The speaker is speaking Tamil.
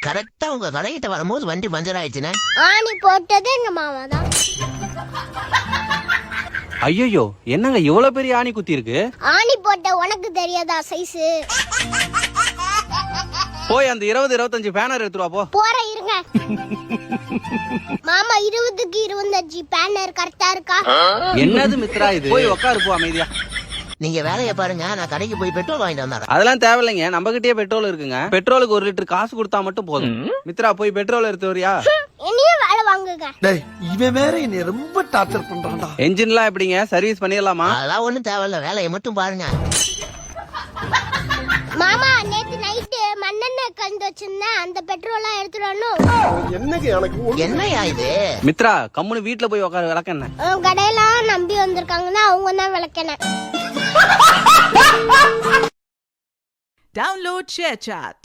கரெக்டா உங்க கடைகிட்ட வரும்போது வண்டி பஞ்சர் ஆயிடுச்சுனே. ஆணி போட்டது எங்க மாமா தான். ஐயோ, என்னங்க இவ்வளவு பெரிய ஆணி குத்தி இருக்கு? ஆணி போட்ட உனக்கு தெரியாதா சைஸ்? போய் அந்த 20-25 பேனர் எடுத்துட்டு வா போ. போற இருங்க. மாமா 20க்கு 25 பேனர் கரெக்டா இருக்கா? என்னது மித்ரா இது? போய் உட்காரு போ அமைதியா. நீங்க வேலையை பாருங்க, நான் கடைக்கு போய் பெட்ரோல் வாங்கிட்டு வந்தேன். அதெல்லாம் தேவையில்லைங்க, நம்ம கிட்டயே பெட்ரோல் இருக்குங்க. பெட்ரோலுக்கு 1 லிட்டர் காசு கொடுத்தா மட்டும் போதும். மித்ரா போய் பெட்ரோல் எடுத்து வரியா? என்னையும் வேலை வாங்குங்க. டேய், இவன் வேற என்னை ரொம்ப டார்ச்சர் பண்றான்டா. என்ஜின்லாம் எப்படிங்க, சர்வீஸ் பண்ணிடலாமா? அதெல்லாம் ஒண்ணும் தேவையில்ல, வேலையை மட்டும் பாருங்க. மாமா நேத்து நைட்டு மண்ணெண்ணெய் கலந்து வச்சிருந்தேன், அந்த பெட்ரோலா எடுத்துட்டு வரணும். என்னங்க எனக்கு என்னையா இது? மித்ரா கம்முனு வீட்டுல போய் உட்காரு, விளக்கென்ன. கடையெல்லாம் நம்பி வந்திருக்காங்கன்னா அவங்க தான் விளக்கெண்ணெய். Download ShareChat.